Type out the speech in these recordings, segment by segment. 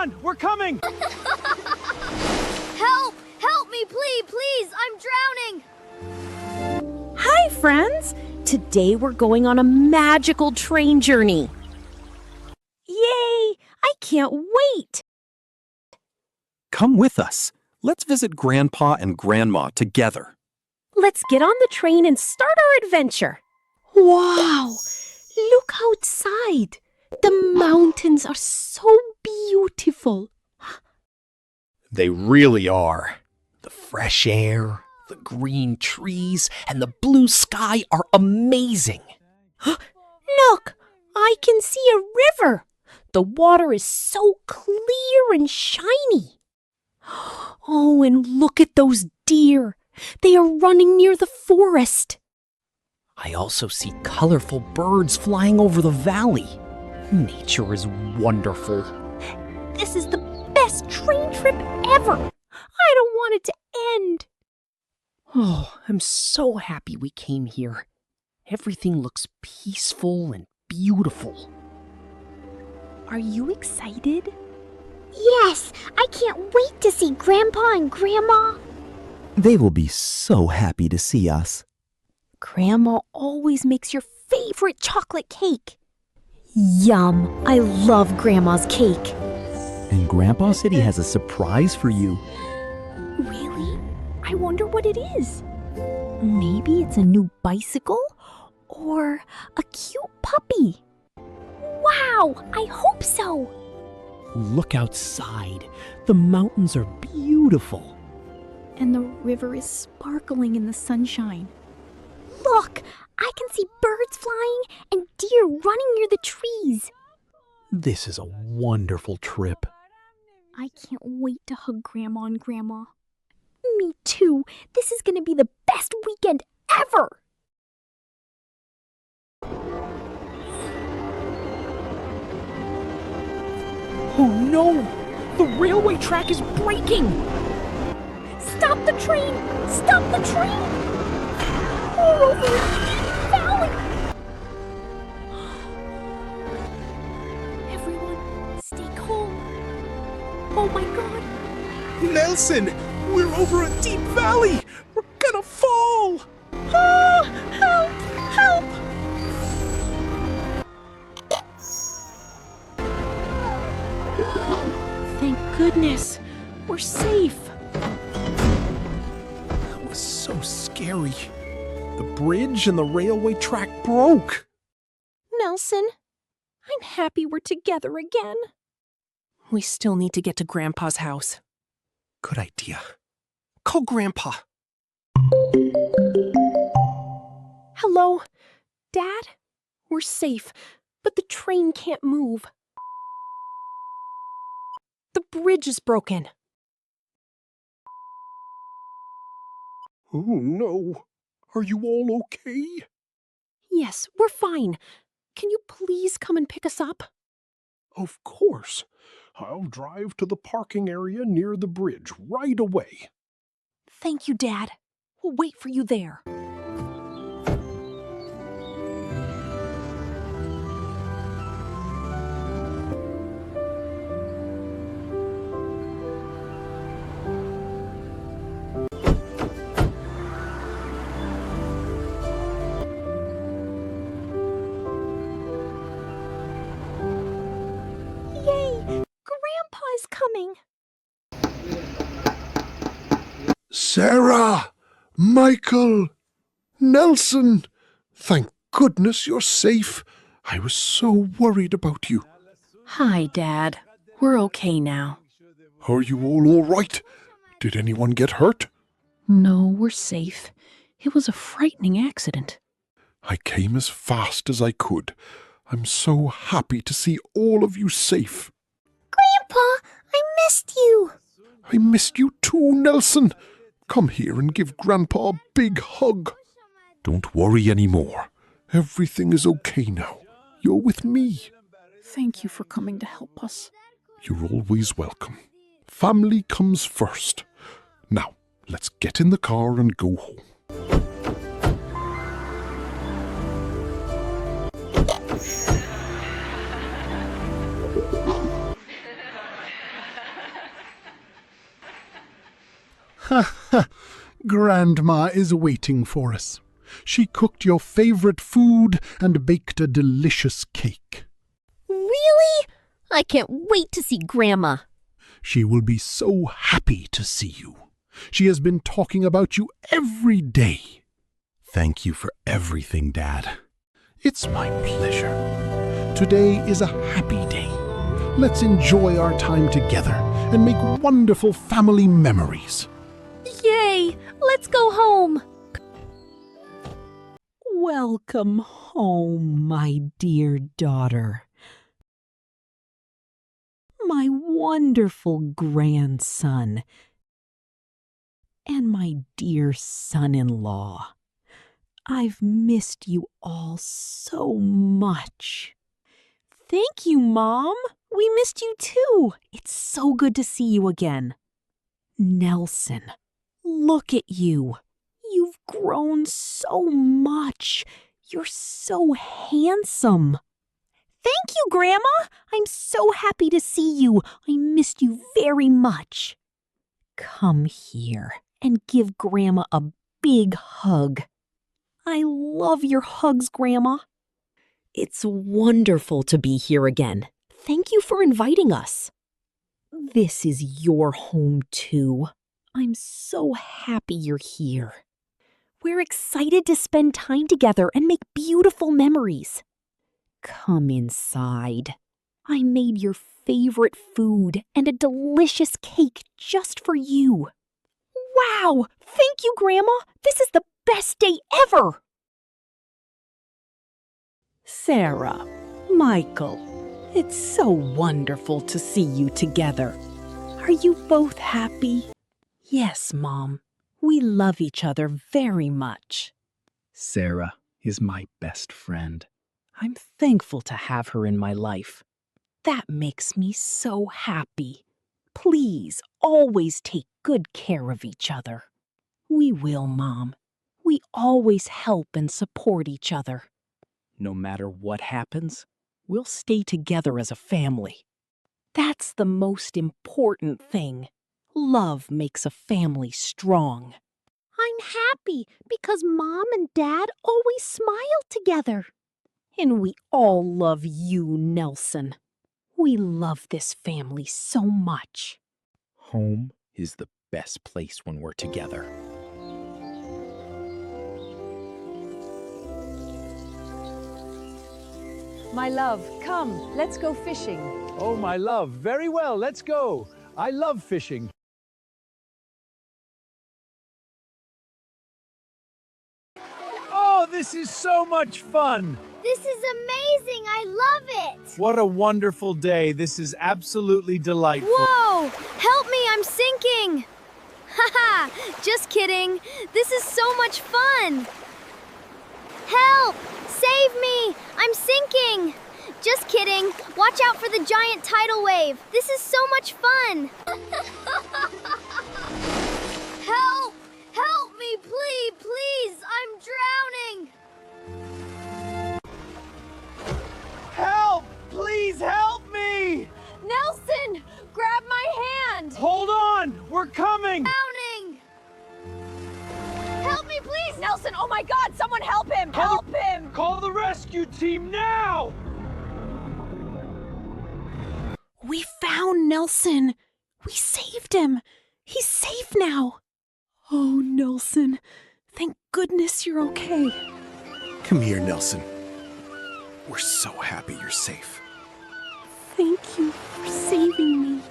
on! We're coming! Help! Help me, please! I'm drowning! Hi, friends! Today we're going on a magical train journey. Yay! I can't wait! Come with us. Let's visit Grandpa and Grandma together. Let's get on the train and start our adventure. Wow! Look outside. The mountains are so beautiful. They really are. The fresh air, the green trees, and the blue sky are amazing. Look! I can see a river. The water is so clear and shiny. Oh, and look at those deer. They are running near the forest. I also see colorful birds flying over the valley. Nature is wonderful. This is the best train trip ever. I don't want it to end. Oh, I'm so happy we came here. Everything looks peaceful and beautiful. Are you excited? Yes! I can't wait to see Grandpa and Grandma! They will be so happy to see us. Grandma always makes your favorite chocolate cake. Yum! I love Grandma's cake. And Grandpa said he has a surprise for you. Really? I wonder what it is. Maybe it's a new bicycle? Or a cute puppy? Wow! I hope so! Look outside. The mountains are beautiful. And the river is sparkling in the sunshine. Look! I can see birds flying and deer running near the trees. This is a wonderful trip. I can't wait to hug Grandma and Grandma. Me too. This is going to be the best weekend ever. Oh no! The railway track is breaking! Stop the train! Stop the train! We're over a deep valley! Everyone, stay calm. Oh my God! Nelson! We're over a deep valley! We're gonna fall! Ah! Help! Help! Thank goodness. We're safe. That was so scary. The bridge and the railway track broke. Nelson, I'm happy we're together again. We still need to get to Grandpa's house. Good idea. Call Grandpa. Hello? Dad? We're safe, but the train can't move. The bridge is broken. Oh no. Are you all okay? Yes, we're fine. Can you please come and pick us up? Of course. I'll drive to the parking area near the bridge right away. Thank you, Dad. We'll wait for you there. Grandpa's coming. Sarah! Michael! Nelson! Thank goodness you're safe. I was so worried about you. Hi, Dad. We're okay now. Are you all right? Did anyone get hurt? No, we're safe. It was a frightening accident. I came as fast as I could. I'm so happy to see all of you safe. Grandpa, I missed you! I missed you too, Nelson. Come here and give Grandpa a big hug. Don't worry anymore. Everything is okay now. You're with me. Thank you for coming to help us. You're always welcome. Family comes first. Now, let's get in the car and go home. Grandma is waiting for us. She cooked your favorite food and baked a delicious cake. Really? I can't wait to see Grandma. She will be so happy to see you. She has been talking about you every day. Thank you for everything, Dad. It's my pleasure. Today is a happy day. Let's enjoy our time together and make wonderful family memories. Yay! Let's go home. Welcome home, my dear daughter. My wonderful grandson. And my dear son-in-law. I've missed you all so much. Thank you, Mom. We missed you too. It's so good to see you again. Nelson, look at you. You've grown so much. You're so handsome. Thank you, Grandma. I'm so happy to see you. I missed you very much. Come here and give Grandma a big hug. I love your hugs, Grandma. It's wonderful to be here again. Thank you for inviting us. This is your home, too. I'm so happy you're here. We're excited to spend time together and make beautiful memories. Come inside. I made your favorite food and a delicious cake just for you. Wow! Thank you, Grandma. This is the best day ever. Sarah, Michael, it's so wonderful to see you together. Are you both happy? Yes, Mom. We love each other very much. Sarah is my best friend. I'm thankful to have her in my life. That makes me so happy. Please always take good care of each other. We will, Mom. We always help and support each other. No matter what happens, we'll stay together as a family. That's the most important thing. Love makes a family strong. I'm happy because Mom and Dad always smile together. And we all love you, Nelson. We love this family so much. Home is the best place when we're together. My love, come, let's go fishing. Oh, my love, very well, let's go. I love fishing. Oh, this is so much fun. This is amazing. I love it. What a wonderful day. This is absolutely delightful. Whoa! Help me, I'm sinking. Haha, just kidding. This is so much fun. Help! Save me! I'm sinking. Just kidding. Watch out for the giant tidal wave. This is so much fun. Help! Help me, please, please! I'm drowning! Help! Please help me! Nelson, grab my hand. Hold on! We're coming! Drowning! Help me, please! Nelson, oh my God, someone help him! Help him! Call the rescue team now! We found Nelson. We saved him. He's safe now. Oh, Nelson, thank goodness you're okay. Come here, Nelson. We're so happy you're safe. Thank you for saving me.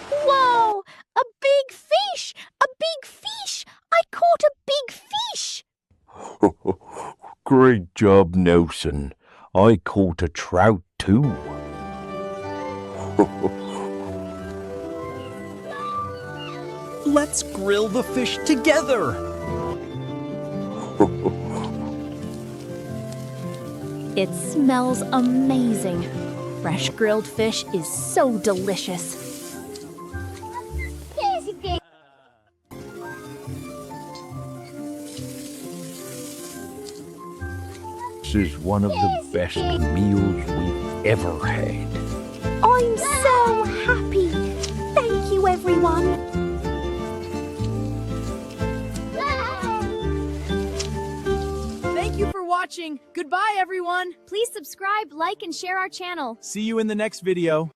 Whoa! A big fish! A big fish! I caught a big fish! Great job, Nelson. I caught a trout too. Let's grill the fish together. It smells amazing. Fresh grilled fish is so delicious. This is one of the best meals we've ever had. I'm so happy. Thank you, everyone. Thank you for watching. Goodbye, everyone. Please subscribe, like, and share our channel. See you in the next video.